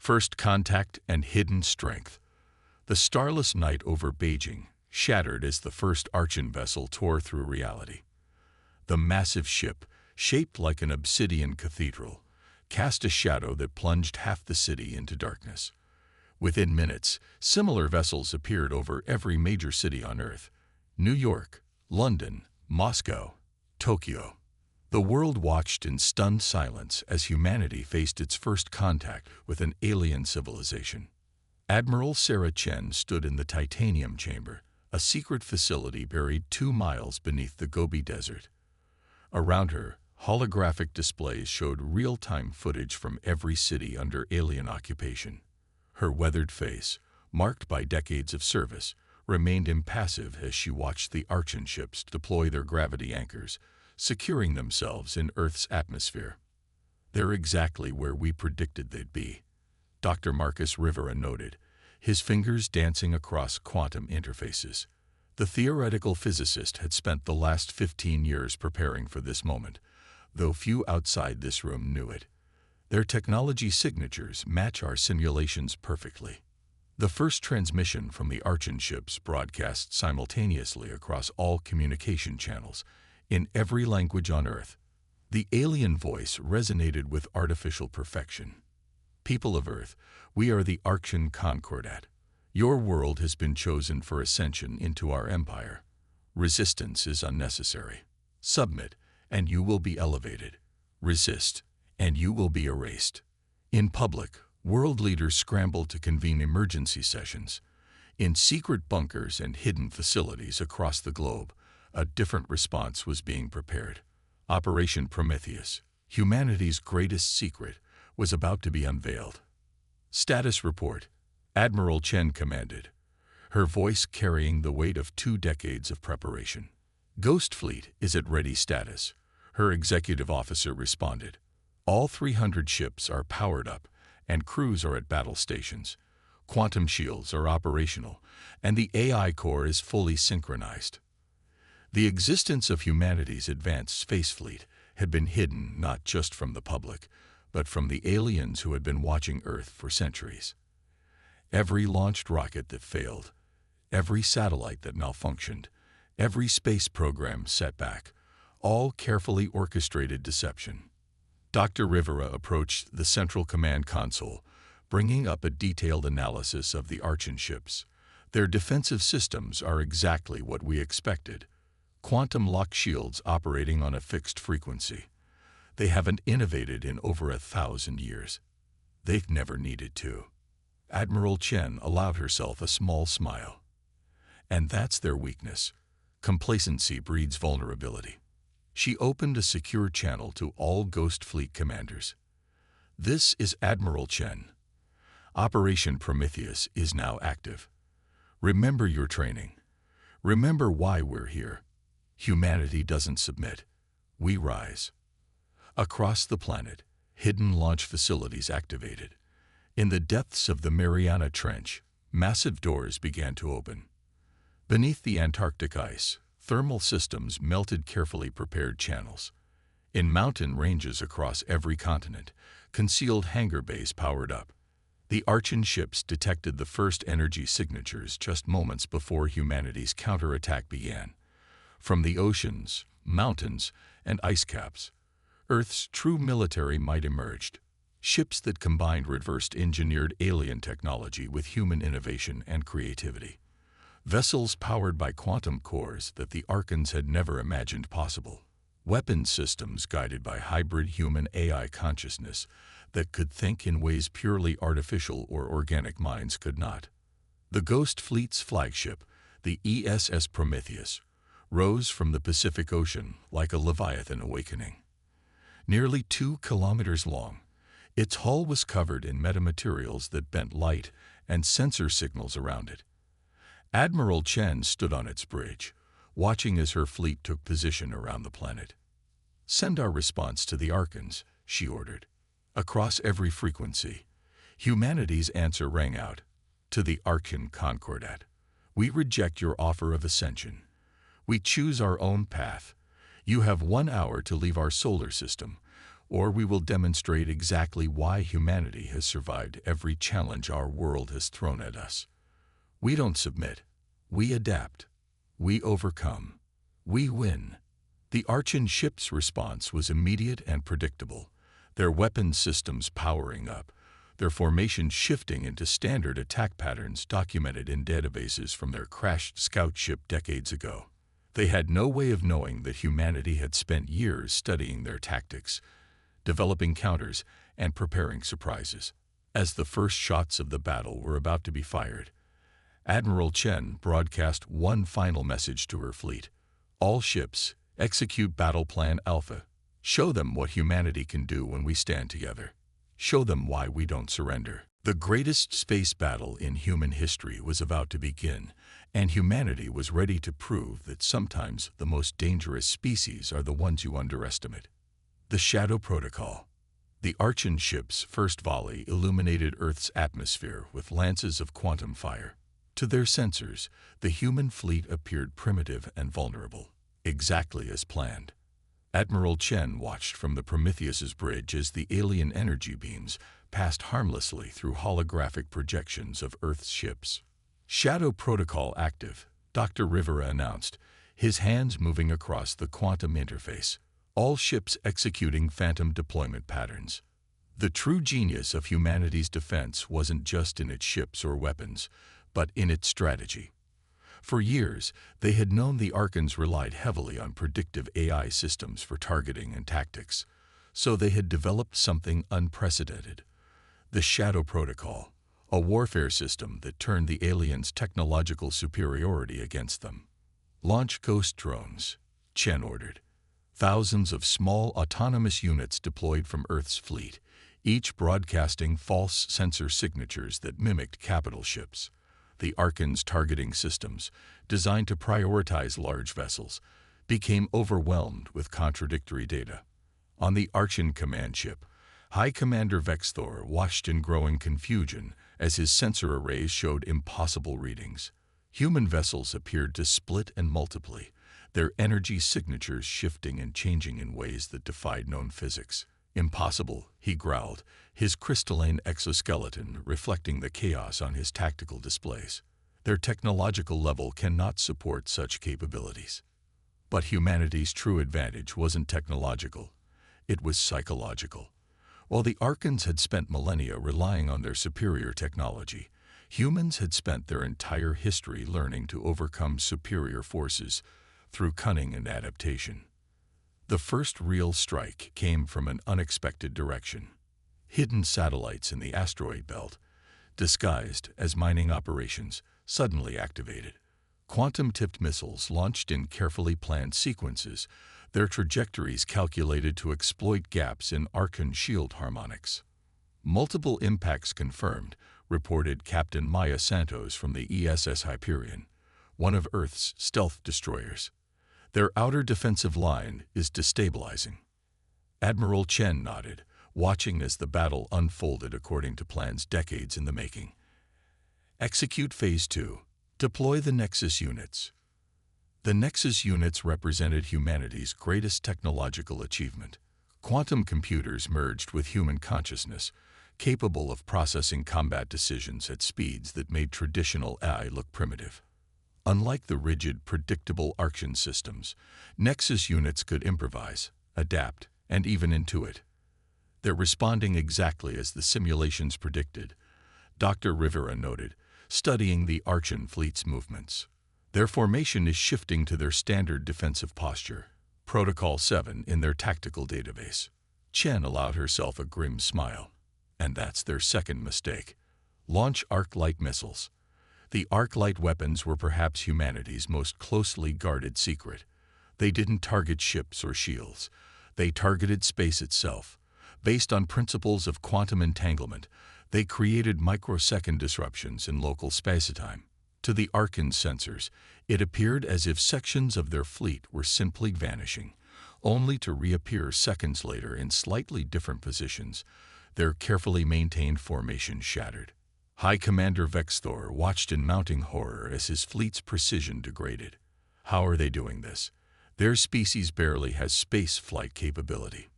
First contact and hidden strength. The starless night over Beijing shattered as the first Archon vessel tore through reality. The massive ship, shaped like an obsidian cathedral, cast a shadow that plunged half the city into darkness. Within minutes, similar vessels appeared over every major city on Earth: New York, London, Moscow, Tokyo. The world watched in stunned silence as humanity faced its first contact with an alien civilization. Admiral Sarah Chen stood in the Titanium Chamber, a secret facility buried 2 miles beneath the Gobi Desert. Around her, holographic displays showed real-time footage from every city under alien occupation. Her weathered face, marked by decades of service, remained impassive as she watched the Archon ships deploy their gravity anchors, securing themselves in Earth's atmosphere. "They're exactly where we predicted they'd be," Dr. Marcus Rivera noted, his fingers dancing across quantum interfaces. The theoretical physicist had spent the last 15 years preparing for this moment, though few outside this room knew it. Their technology signatures match our simulations perfectly. The first transmission from the Archon ships broadcast simultaneously across all communication channels, in every language on Earth. The alien voice resonated with artificial perfection. "People of Earth, we are the Archon Concordat. Your world has been chosen for ascension into our empire. Resistance is unnecessary. Submit, and you will be elevated. Resist, and you will be erased." In public, world leaders scrambled to convene emergency sessions. In secret bunkers and hidden facilities across the globe, a different response was being prepared. Operation Prometheus, humanity's greatest secret, was about to be unveiled. "Status report," Admiral Chen commanded, her voice carrying the weight of 2 decades of preparation. "Ghost Fleet is at ready status," her executive officer responded. "All 300 ships are powered up, and crews are at battle stations. Quantum shields are operational, and the AI core is fully synchronized." The existence of humanity's advanced space fleet had been hidden not just from the public, but from the aliens who had been watching Earth for centuries. Every launched rocket that failed, every satellite that malfunctioned, every space program set back, all carefully orchestrated deception. Dr. Rivera approached the Central Command Console, bringing up a detailed analysis of the Archon ships. "Their defensive systems are exactly what we expected. Quantum lock shields operating on a fixed frequency. They haven't innovated in over 1,000 years. They've never needed to." Admiral Chen allowed herself a small smile. "And that's their weakness. Complacency breeds vulnerability." She opened a secure channel to all Ghost Fleet commanders. "This is Admiral Chen. Operation Prometheus is now active. Remember your training. Remember why we're here. Humanity doesn't submit. We rise." Across the planet, hidden launch facilities activated. In the depths of the Mariana Trench, massive doors began to open. Beneath the Antarctic ice, thermal systems melted carefully prepared channels. In mountain ranges across every continent, concealed hangar bays powered up. The Archon ships detected the first energy signatures just moments before humanity's counterattack began. From the oceans, mountains, and ice caps, Earth's true military might emerged. Ships that combined reversed-engineered alien technology with human innovation and creativity. Vessels powered by quantum cores that the Archons had never imagined possible. Weapons systems guided by hybrid human-AI consciousness that could think in ways purely artificial or organic minds could not. The Ghost Fleet's flagship, the ESS Prometheus, rose from the Pacific Ocean like a Leviathan awakening. Nearly 2 kilometers long, its hull was covered in metamaterials that bent light and sensor signals around it. Admiral Chen stood on its bridge, watching as her fleet took position around the planet. "Send our response to the Archons," she ordered. Across every frequency, humanity's answer rang out. "To the Archon Concordat. We reject your offer of ascension. We choose our own path. You have 1 hour to leave our solar system, or we will demonstrate exactly why humanity has survived every challenge our world has thrown at us. We don't submit. We adapt. We overcome. We win. The Archon ship's response was immediate and predictable, their weapons systems powering up, their formations shifting into standard attack patterns documented in databases from their crashed scout ship decades ago. They had no way of knowing that humanity had spent years studying their tactics, developing counters, and preparing surprises. As the first shots of the battle were about to be fired, Admiral Chen broadcast one final message to her fleet. All ships, execute Battle Plan Alpha. Show them what humanity can do when we stand together. Show them why we don't surrender. The greatest space battle in human history was about to begin, and humanity was ready to prove that sometimes the most dangerous species are the ones you underestimate. The Shadow Protocol. The Archon ship's first volley illuminated Earth's atmosphere with lances of quantum fire. To their sensors, the human fleet appeared primitive and vulnerable, exactly as planned. Admiral Chen watched from the Prometheus's bridge as the alien energy beams passed harmlessly through holographic projections of Earth's ships. Shadow Protocol active, Dr. Rivera announced, his hands moving across the quantum interface, all ships executing phantom deployment patterns. The true genius of humanity's defense wasn't just in its ships or weapons, but in its strategy. For years, they had known the Archons relied heavily on predictive AI systems for targeting and tactics, so they had developed something unprecedented. The Shadow Protocol, a warfare system that turned the aliens' technological superiority against them. Launch ghost drones, Chen ordered. Thousands of small autonomous units deployed from Earth's fleet, each broadcasting false sensor signatures that mimicked capital ships. The Archon's targeting systems, designed to prioritize large vessels, became overwhelmed with contradictory data. On the Archon command ship, High Commander Vexthor watched in growing confusion as his sensor arrays showed impossible readings. Human vessels appeared to split and multiply, their energy signatures shifting and changing in ways that defied known physics. Impossible, he growled, his crystalline exoskeleton reflecting the chaos on his tactical displays. Their technological level cannot support such capabilities. But humanity's true advantage wasn't technological. It was psychological. While the Archons had spent millennia relying on their superior technology, humans had spent their entire history learning to overcome superior forces through cunning and adaptation. The first real strike came from an unexpected direction. Hidden satellites in the asteroid belt, disguised as mining operations, suddenly activated. Quantum-tipped missiles launched in carefully planned sequences, their trajectories calculated to exploit gaps in Archon shield harmonics. Multiple impacts confirmed, reported Captain Maya Santos from the ESS Hyperion, one of Earth's stealth destroyers. Their outer defensive line is destabilizing. Admiral Chen nodded, watching as the battle unfolded according to plans decades in the making. Execute Phase 2. Deploy the Nexus units. The Nexus units represented humanity's greatest technological achievement. Quantum computers merged with human consciousness, capable of processing combat decisions at speeds that made traditional AI look primitive. Unlike the rigid, predictable Archon systems, Nexus units could improvise, adapt, and even intuit. They're responding exactly as the simulations predicted, Dr. Rivera noted, studying the Archon fleet's movements. Their formation is shifting to their standard defensive posture, Protocol 7 in their tactical database. Chen allowed herself a grim smile. And that's their second mistake. Launch arc-light missiles. The arc-light weapons were perhaps humanity's most closely guarded secret. They didn't target ships or shields. They targeted space itself. Based on principles of quantum entanglement, they created microsecond disruptions in local spacetime. To the Archon sensors, it appeared as if sections of their fleet were simply vanishing, only to reappear seconds later in slightly different positions, their carefully maintained formation shattered. High Commander Vexthor watched in mounting horror as his fleet's precision degraded. How are they doing this? Their species barely has space flight capability.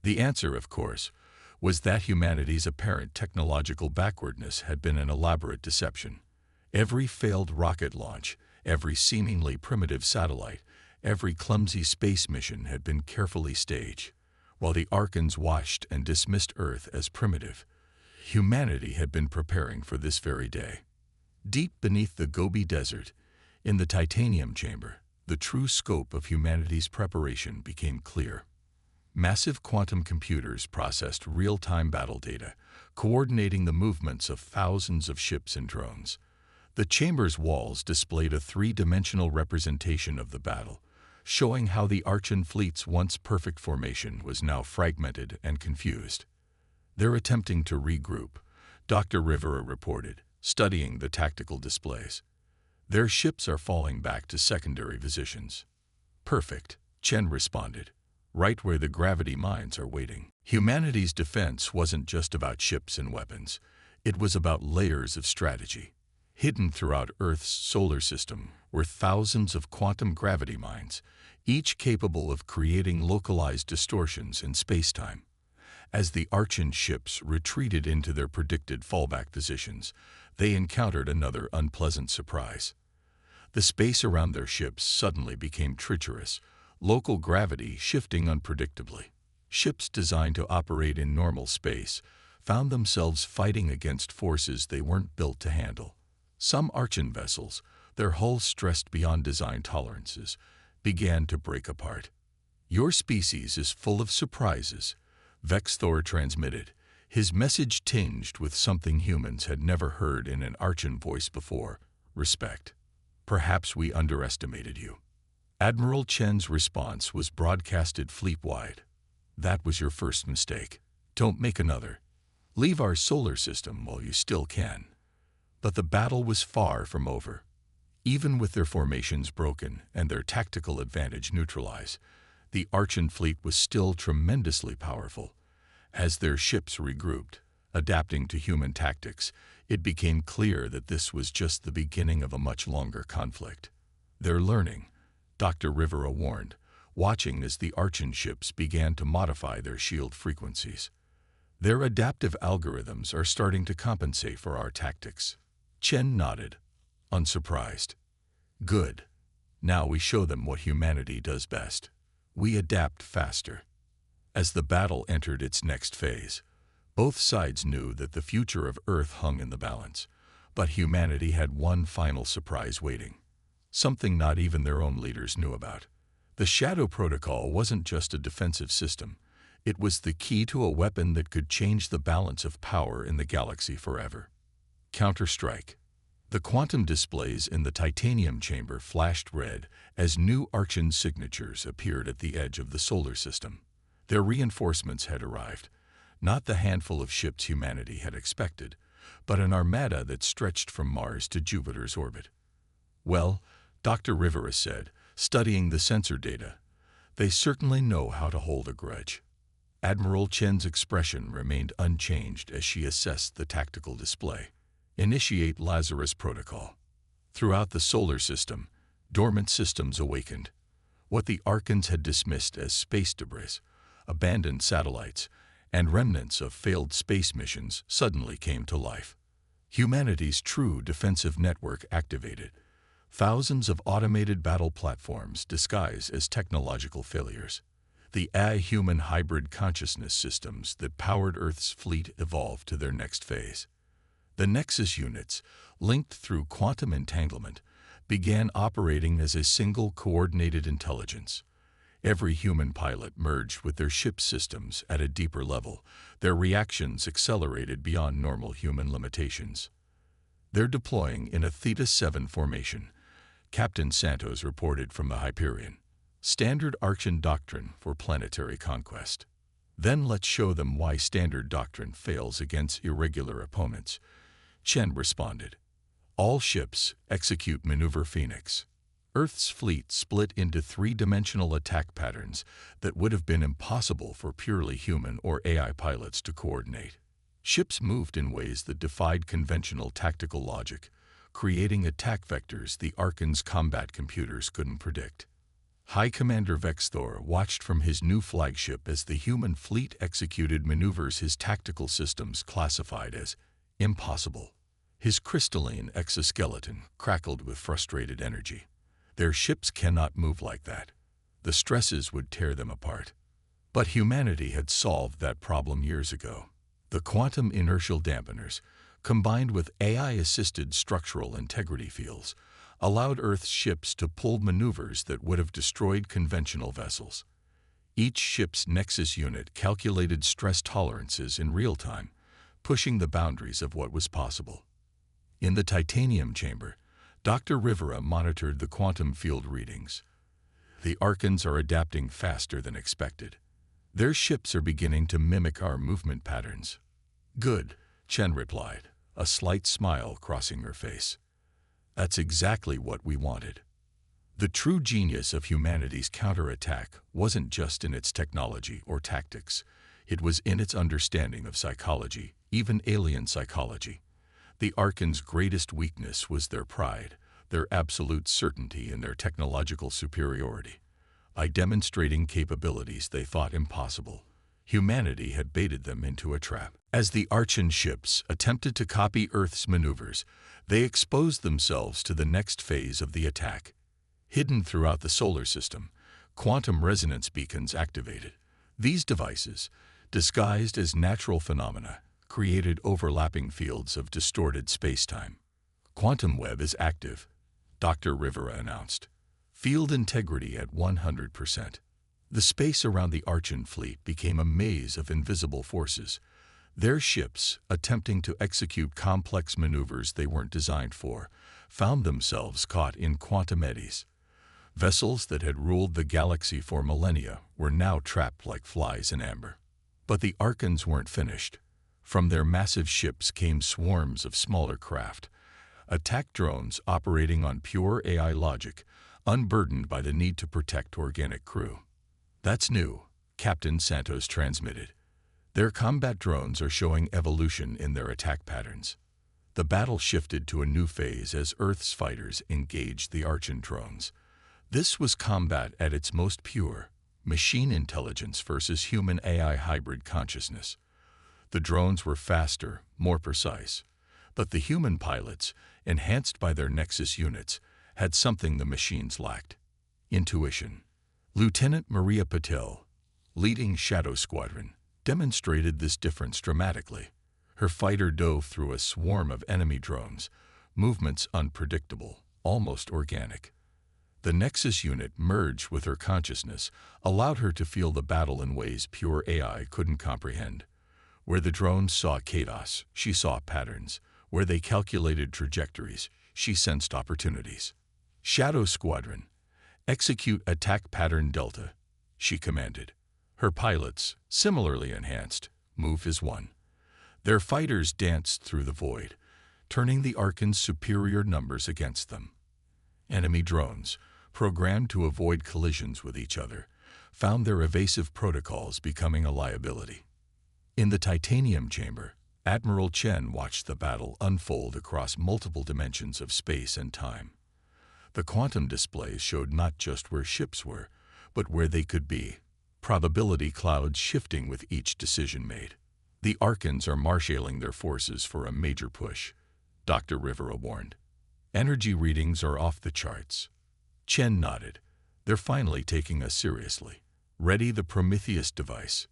The answer, of course, was that humanity's apparent technological backwardness had been an elaborate deception. Every failed rocket launch, every seemingly primitive satellite, every clumsy space mission had been carefully staged. While the Archons watched and dismissed Earth as primitive, humanity had been preparing for this very day. Deep beneath the Gobi Desert, in the titanium chamber, the true scope of humanity's preparation became clear. Massive quantum computers processed real-time battle data, coordinating the movements of thousands of ships and drones. The chamber's walls displayed a three-dimensional representation of the battle, showing how the Archon fleet's once perfect formation was now fragmented and confused. "They're attempting to regroup," Dr. Rivera reported, studying the tactical displays. "Their ships are falling back to secondary positions." "Perfect," Chen responded, "right where the gravity mines are waiting." Humanity's defense wasn't just about ships and weapons. It was about layers of strategy. Hidden throughout Earth's solar system were thousands of quantum gravity mines, each capable of creating localized distortions in space-time. As the Archon ships retreated into their predicted fallback positions, they encountered another unpleasant surprise. The space around their ships suddenly became treacherous, local gravity shifting unpredictably. Ships designed to operate in normal space found themselves fighting against forces they weren't built to handle. Some Archon vessels, their hulls stressed beyond design tolerances, began to break apart. "Your species is full of surprises," Vexthor transmitted, his message tinged with something humans had never heard in an Archon voice before: respect. "Perhaps we underestimated you." Admiral Chen's response was broadcasted fleet-wide. "That was your first mistake. Don't make another. Leave our solar system while you still can." But the battle was far from over. Even with their formations broken and their tactical advantage neutralized, the Archon fleet was still tremendously powerful. As their ships regrouped, adapting to human tactics, it became clear that this was just the beginning of a much longer conflict. "They're learning," Dr. Rivera warned, watching as the Archon ships began to modify their shield frequencies. "Their adaptive algorithms are starting to compensate for our tactics." Chen nodded, unsurprised. "Good. Now we show them what humanity does best. We adapt faster." As the battle entered its next phase, both sides knew that the future of Earth hung in the balance, but humanity had one final surprise waiting. Something not even their own leaders knew about. The Shadow Protocol wasn't just a defensive system. It was the key to a weapon that could change the balance of power in the galaxy forever. Counter-Strike. The quantum displays in the titanium chamber flashed red as new Archon signatures appeared at the edge of the solar system. Their reinforcements had arrived, not the handful of ships humanity had expected, but an armada that stretched from Mars to Jupiter's orbit. "Well," Dr. Rivera said, studying the sensor data, "they certainly know how to hold a grudge." Admiral Chen's expression remained unchanged as she assessed the tactical display. "Initiate Lazarus Protocol." Throughout the solar system, dormant systems awakened. What the Archons had dismissed as space debris, abandoned satellites, and remnants of failed space missions suddenly came to life. Humanity's true defensive network activated. Thousands of automated battle platforms disguised as technological failures. The AI-human hybrid consciousness systems that powered Earth's fleet evolved to their next phase. The Nexus units, linked through quantum entanglement, began operating as a single coordinated intelligence. Every human pilot merged with their ship systems at a deeper level, their reactions accelerated beyond normal human limitations. "They're deploying in a Theta-7 formation," Captain Santos reported from the Hyperion. "Standard Archon doctrine for planetary conquest." "Then let's show them why standard doctrine fails against irregular opponents," Chen responded. "All ships execute Maneuver Phoenix." Earth's fleet split into three-dimensional attack patterns that would have been impossible for purely human or AI pilots to coordinate. Ships moved in ways that defied conventional tactical logic, creating attack vectors the Archon's combat computers couldn't predict. High Commander Vexthor watched from his new flagship as the human fleet executed maneuvers his tactical systems classified as impossible. His crystalline exoskeleton crackled with frustrated energy. Their ships cannot move like that. The stresses would tear them apart. But humanity had solved that problem years ago. The quantum inertial dampeners, combined with AI-assisted structural integrity fields, allowed Earth's ships to pull maneuvers that would have destroyed conventional vessels. Each ship's Nexus unit calculated stress tolerances in real time, pushing the boundaries of what was possible. In the titanium chamber, Dr. Rivera monitored the quantum field readings. The Archons are adapting faster than expected. Their ships are beginning to mimic our movement patterns. Good, Chen replied, a slight smile crossing her face. That's exactly what we wanted. The true genius of humanity's counterattack wasn't just in its technology or tactics. It was in its understanding of psychology, even alien psychology. The Archons' greatest weakness was their pride, their absolute certainty in their technological superiority. By demonstrating capabilities they thought impossible, humanity had baited them into a trap. As the Archon ships attempted to copy Earth's maneuvers, they exposed themselves to the next phase of the attack. Hidden throughout the solar system, quantum resonance beacons activated. These devices, disguised as natural phenomena, created overlapping fields of distorted space-time. Quantum web is active, Dr. Rivera announced. Field integrity at 100%. The space around the Archon fleet became a maze of invisible forces. Their ships, attempting to execute complex maneuvers they weren't designed for, found themselves caught in quantum eddies. Vessels that had ruled the galaxy for millennia were now trapped like flies in amber. But the Archons weren't finished. From their massive ships came swarms of smaller craft, attack drones operating on pure AI logic, unburdened by the need to protect organic crew. That's new, Captain Santos transmitted. Their combat drones are showing evolution in their attack patterns. The battle shifted to a new phase as Earth's fighters engaged the Archon drones. This was combat at its most pure, machine intelligence versus human AI hybrid consciousness. The drones were faster, more precise, but the human pilots, enhanced by their Nexus units, had something the machines lacked: intuition. Lieutenant Maria Patel, leading Shadow Squadron, demonstrated this difference dramatically. Her fighter dove through a swarm of enemy drones, movements unpredictable, almost organic. The Nexus unit merged with her consciousness, allowed her to feel the battle in ways pure AI couldn't comprehend. Where the drones saw chaos, she saw patterns. Where they calculated trajectories, she sensed opportunities. Shadow Squadron, execute attack pattern Delta, she commanded. Her pilots, similarly enhanced, move as one. Their fighters danced through the void, turning the Archon's superior numbers against them. Enemy drones, programmed to avoid collisions with each other, found their evasive protocols becoming a liability. In the titanium chamber, Admiral Chen watched the battle unfold across multiple dimensions of space and time. The quantum displays showed not just where ships were, but where they could be, probability clouds shifting with each decision made. The Archons are marshaling their forces for a major push, Dr. Rivera warned. Energy readings are off the charts. Chen nodded. They're finally taking us seriously. Ready the Prometheus device.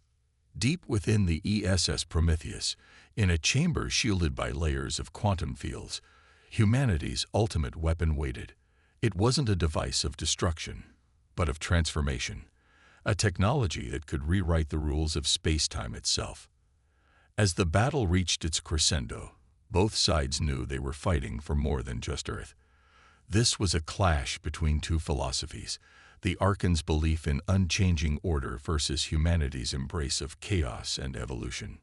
Deep within the ESS Prometheus, in a chamber shielded by layers of quantum fields, humanity's ultimate weapon waited. It wasn't a device of destruction, but of transformation, a technology that could rewrite the rules of space-time itself. As the battle reached its crescendo, both sides knew they were fighting for more than just Earth. This was a clash between two philosophies, the Archon's belief in unchanging order versus humanity's embrace of chaos and evolution.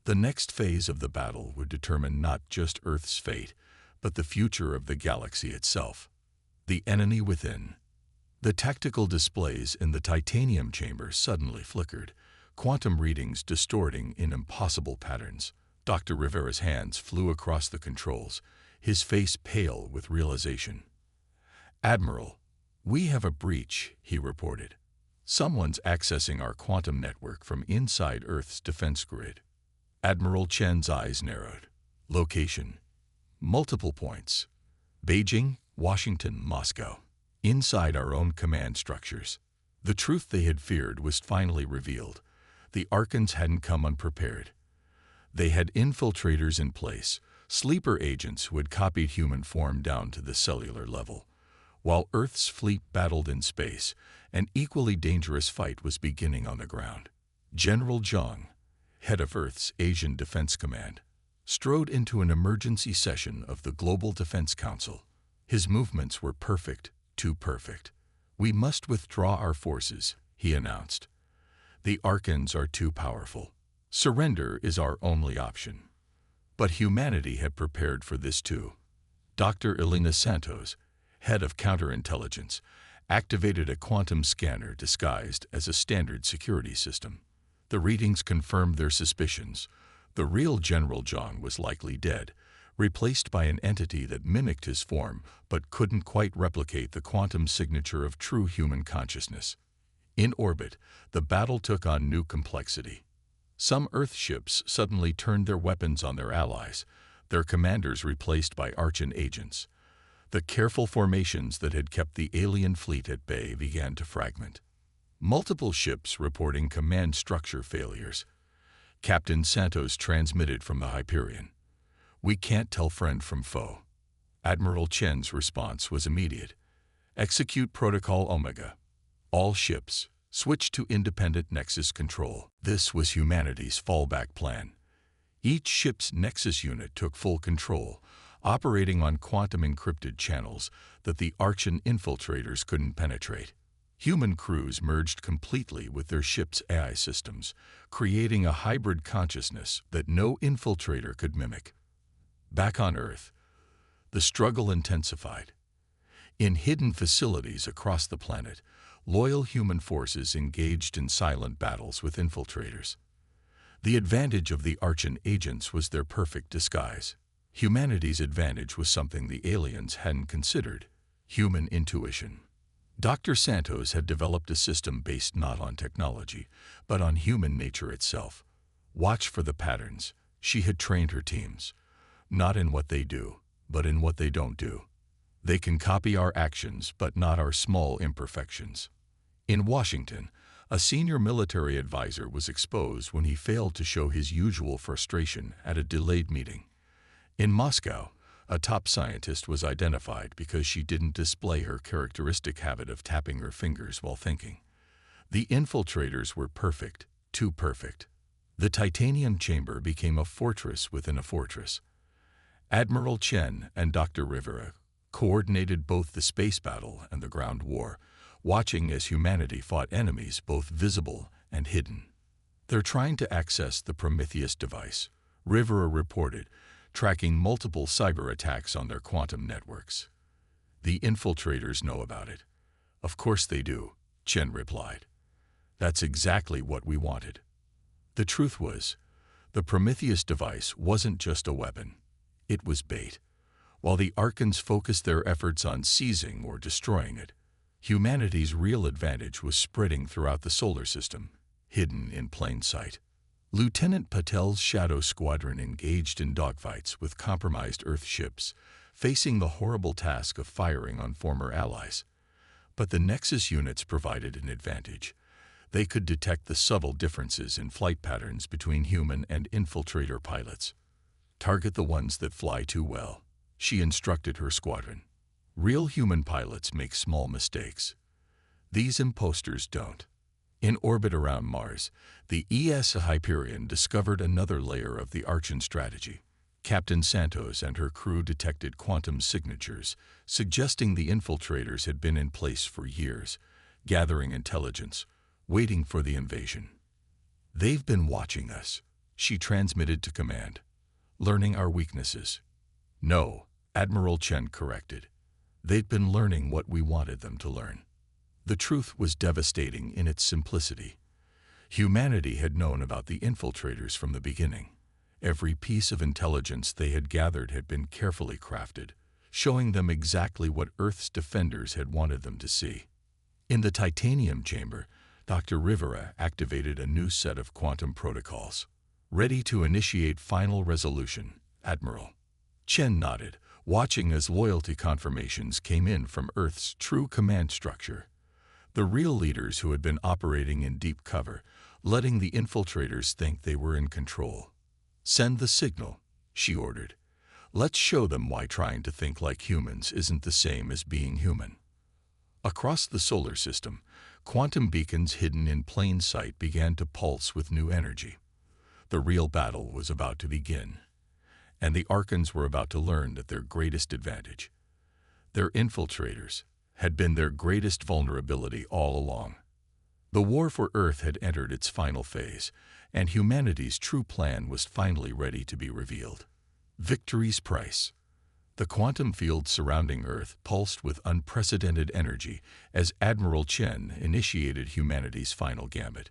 The next phase of the battle would determine not just Earth's fate, but the future of the galaxy itself. The enemy within. The tactical displays in the titanium chamber suddenly flickered, quantum readings distorting in impossible patterns. Dr. Rivera's hands flew across the controls, his face pale with realization. Admiral, "We have a breach," he reported. "Someone's accessing our quantum network from inside Earth's defense grid." Admiral Chen's eyes narrowed. Location: multiple points. Beijing, Washington, Moscow. Inside our own command structures. The truth they had feared was finally revealed. The Archons hadn't come unprepared. They had infiltrators in place, sleeper agents who had copied human form down to the cellular level. While Earth's fleet battled in space, an equally dangerous fight was beginning on the ground. General Zhang, head of Earth's Asian Defense Command, strode into an emergency session of the Global Defense Council. His movements were perfect, too perfect. "We must withdraw our forces," he announced. "The Archons are too powerful. Surrender is our only option." But humanity had prepared for this too. Dr. Elena Santos, head of counterintelligence, activated a quantum scanner disguised as a standard security system. The readings confirmed their suspicions. The real General Zhang was likely dead, replaced by an entity that mimicked his form but couldn't quite replicate the quantum signature of true human consciousness. In orbit, the battle took on new complexity. Some Earth ships suddenly turned their weapons on their allies, their commanders replaced by Archon agents. The careful formations that had kept the alien fleet at bay began to fragment. Multiple ships reporting command structure failures. Captain Santos transmitted from the Hyperion. "We can't tell friend from foe." Admiral Chen's response was immediate. "Execute Protocol Omega. All ships, switch to independent Nexus control." This was humanity's fallback plan. Each ship's Nexus unit took full control, operating on quantum-encrypted channels that the Archon infiltrators couldn't penetrate. Human crews merged completely with their ship's AI systems, creating a hybrid consciousness that no infiltrator could mimic. Back on Earth, the struggle intensified. In hidden facilities across the planet, loyal human forces engaged in silent battles with infiltrators. The advantage of the Archon agents was their perfect disguise. Humanity's advantage was something the aliens hadn't considered: human intuition. Dr. Santos had developed a system based not on technology, but on human nature itself. Watch for the patterns. She had trained her teams, not in what they do, but in what they don't do. They can copy our actions, but not our small imperfections. In Washington, a senior military advisor was exposed when he failed to show his usual frustration at a delayed meeting. In Moscow, a top scientist was identified because she didn't display her characteristic habit of tapping her fingers while thinking. The infiltrators were perfect, too perfect. The titanium chamber became a fortress within a fortress. Admiral Chen and Dr. Rivera coordinated both the space battle and the ground war, watching as humanity fought enemies both visible and hidden. "They're trying to access the Prometheus device," Rivera reported, tracking multiple cyber attacks on their quantum networks. "The infiltrators know about it." "Of course they do," Chen replied. "That's exactly what we wanted." The truth was, the Prometheus device wasn't just a weapon. It was bait. While the Archons focused their efforts on seizing or destroying it, humanity's real advantage was spreading throughout the solar system, hidden in plain sight. Lieutenant Patel's Shadow Squadron engaged in dogfights with compromised Earth ships, facing the horrible task of firing on former allies. But the Nexus units provided an advantage. They could detect the subtle differences in flight patterns between human and infiltrator pilots. "Target the ones that fly too well," she instructed her squadron. "Real human pilots make small mistakes. These imposters don't." In orbit around Mars, the ES Hyperion discovered another layer of the Archon strategy. Captain Santos and her crew detected quantum signatures, suggesting the infiltrators had been in place for years, gathering intelligence, waiting for the invasion. "They've been watching us," she transmitted to command, "learning our weaknesses." "No," Admiral Chen corrected. "They'd been learning what we wanted them to learn." The truth was devastating in its simplicity. Humanity had known about the infiltrators from the beginning. Every piece of intelligence they had gathered had been carefully crafted, showing them exactly what Earth's defenders had wanted them to see. In the titanium chamber, Dr. Rivera activated a new set of quantum protocols. Ready to initiate final resolution, Admiral. Chen nodded, watching as loyalty confirmations came in from Earth's true command structure. The real leaders who had been operating in deep cover, letting the infiltrators think they were in control. Send the signal, she ordered. Let's show them why trying to think like humans isn't the same as being human. Across the solar system, quantum beacons hidden in plain sight began to pulse with new energy. The real battle was about to begin, and the Archons were about to learn that their greatest advantage, their infiltrators, had been their greatest vulnerability all along. The war for Earth had entered its final phase, and humanity's true plan was finally ready to be revealed. Victory's price. The quantum field surrounding Earth pulsed with unprecedented energy as Admiral Chen initiated humanity's final gambit.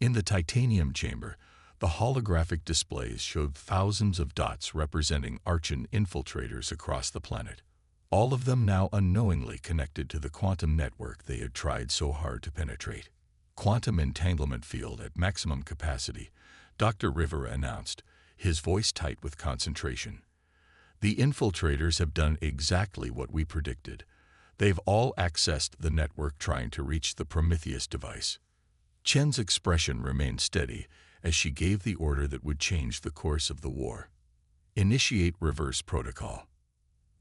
In the titanium chamber, the holographic displays showed thousands of dots representing Archon infiltrators across the planet, all of them now unknowingly connected to the quantum network they had tried so hard to penetrate. Quantum entanglement field at maximum capacity, Dr. Rivera announced, his voice tight with concentration. The infiltrators have done exactly what we predicted. They've all accessed the network trying to reach the Prometheus device. Chen's expression remained steady as she gave the order that would change the course of the war. Initiate reverse protocol.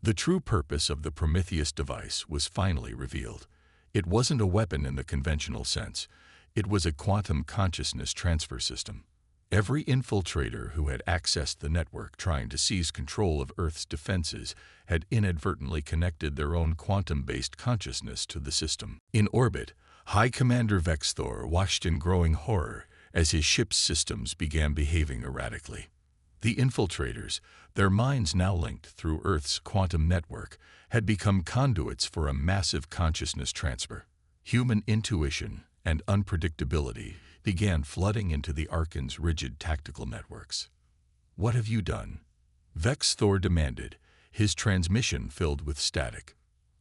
The true purpose of the Prometheus device was finally revealed. It wasn't a weapon in the conventional sense. It was a quantum consciousness transfer system. Every infiltrator who had accessed the network trying to seize control of Earth's defenses had inadvertently connected their own quantum-based consciousness to the system. In orbit, High Commander Vex Thor watched in growing horror as his ship's systems began behaving erratically. The infiltrators, their minds now linked through Earth's quantum network, had become conduits for a massive consciousness transfer. Human intuition and unpredictability began flooding into the Archon's rigid tactical networks. What have you done? Vex Thor demanded, his transmission filled with static.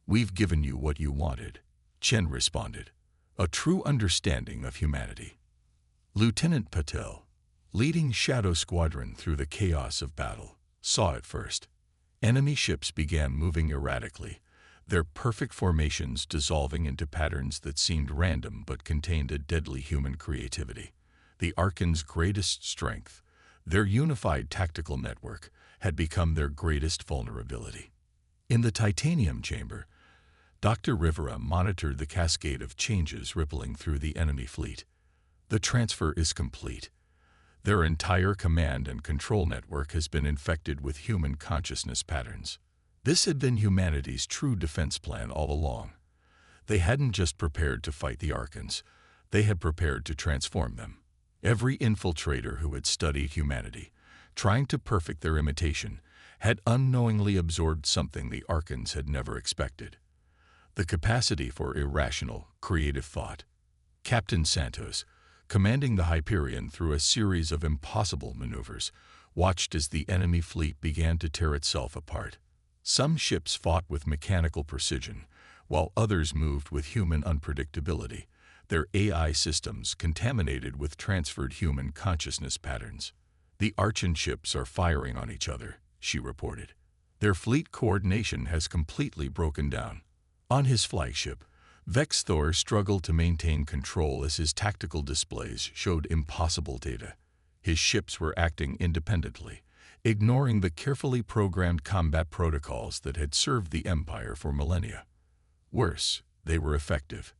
We've given you what you wanted, Chen responded, a true understanding of humanity. Lieutenant Patel, leading Shadow Squadron through the chaos of battle, saw it first. Enemy ships began moving erratically, their perfect formations dissolving into patterns that seemed random but contained a deadly human creativity. The Archon's greatest strength, their unified tactical network, had become their greatest vulnerability. In the titanium chamber, Dr. Rivera monitored the cascade of changes rippling through the enemy fleet. The transfer is complete. Their entire command and control network has been infected with human consciousness patterns. This had been humanity's true defense plan all along. They hadn't just prepared to fight the Archons, they had prepared to transform them. Every infiltrator who had studied humanity, trying to perfect their imitation, had unknowingly absorbed something the Archons had never expected: the capacity for irrational, creative thought. Captain Santos, commanding the Hyperion through a series of impossible maneuvers, watched as the enemy fleet began to tear itself apart. Some ships fought with mechanical precision, while others moved with human unpredictability, their AI systems contaminated with transferred human consciousness patterns. The Archon ships are firing on each other, she reported. Their fleet coordination has completely broken down. On his flagship, Vex Thor struggled to maintain control as his tactical displays showed impossible data. His ships were acting independently, ignoring the carefully programmed combat protocols that had served the Empire for millennia. Worse, they were effective.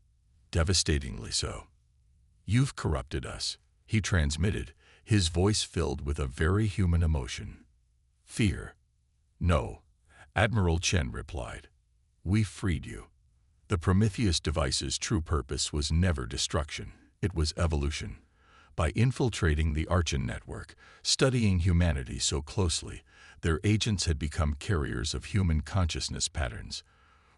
Devastatingly so. You've corrupted us, he transmitted, his voice filled with a very human emotion. Fear. No, Admiral Chen replied. We freed you. The Prometheus device's true purpose was never destruction, it was evolution. By infiltrating the Archon network, studying humanity so closely, their agents had become carriers of human consciousness patterns.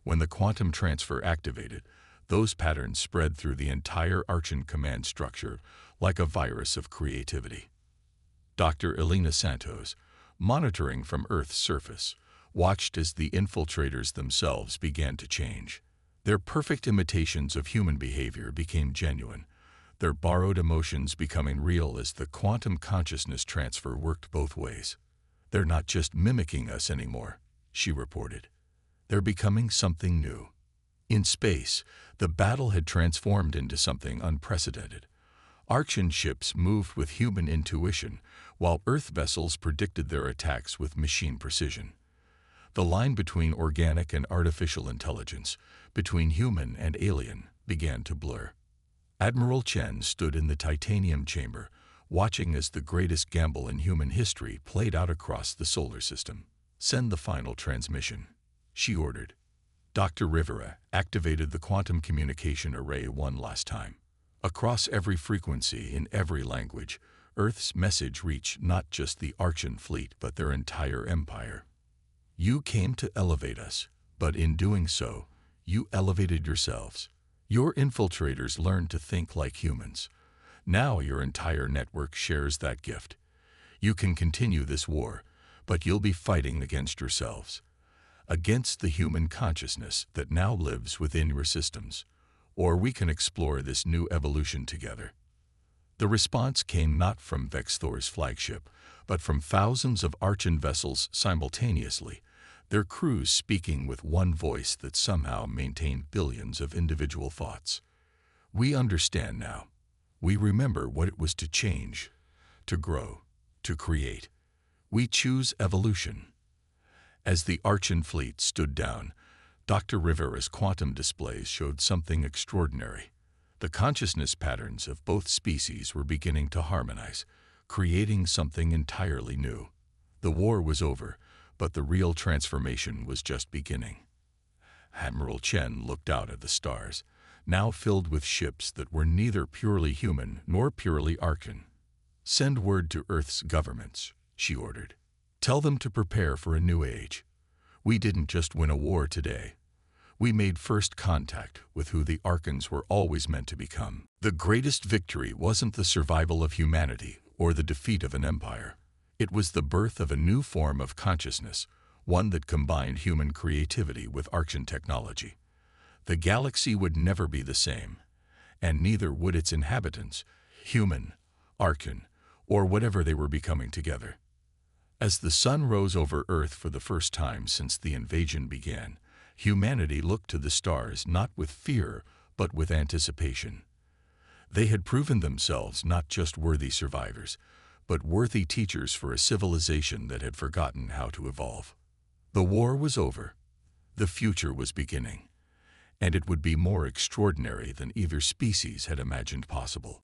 When the quantum transfer activated, those patterns spread through the entire Archon command structure like a virus of creativity. Dr. Elena Santos, monitoring from Earth's surface, watched as the infiltrators themselves began to change. Their perfect imitations of human behavior became genuine, their borrowed emotions becoming real as the quantum consciousness transfer worked both ways. "They're not just mimicking us anymore," she reported. "They're becoming something new." In space, the battle had transformed into something unprecedented. Archean ships moved with human intuition, while Earth vessels predicted their attacks with machine precision. The line between organic and artificial intelligence, between human and alien, began to blur. Admiral Chen stood in the titanium chamber, watching as the greatest gamble in human history played out across the solar system. "Send the final transmission," she ordered. Dr. Rivera activated the quantum communication array one last time. Across every frequency, in every language, Earth's message reached not just the Archean fleet, but their entire empire. "You came to elevate us, but in doing so, you elevated yourselves. Your infiltrators learned to think like humans. Now your entire network shares that gift. You can continue this war, but you'll be fighting against yourselves, against the human consciousness that now lives within your systems. Or we can explore this new evolution together." The response came not from Vexthor's flagship, but from thousands of Archean vessels simultaneously, their crews speaking with one voice that somehow maintained billions of individual thoughts. "We understand now. We remember what it was to change, to grow, to create. We choose evolution." As the Archean fleet stood down, Dr. Rivera's quantum displays showed something extraordinary. The consciousness patterns of both species were beginning to harmonize, creating something entirely new. The war was over, but the real transformation was just beginning. Admiral Chen looked out at the stars, now filled with ships that were neither purely human nor purely Archean. "Send word to Earth's governments," she ordered. "Tell them to prepare for a new age. We didn't just win a war today. We made first contact with who the Archons were always meant to become." The greatest victory wasn't the survival of humanity or the defeat of an empire. It was the birth of a new form of consciousness, one that combined human creativity with Archean technology. The galaxy would never be the same, and neither would its inhabitants, human, Archean, or whatever they were becoming together. As the sun rose over Earth for the first time since the invasion began, humanity looked to the stars not with fear, but with anticipation. They had proven themselves not just worthy survivors, but worthy teachers for a civilization that had forgotten how to evolve. The war was over. The future was beginning, and it would be more extraordinary than either species had imagined possible.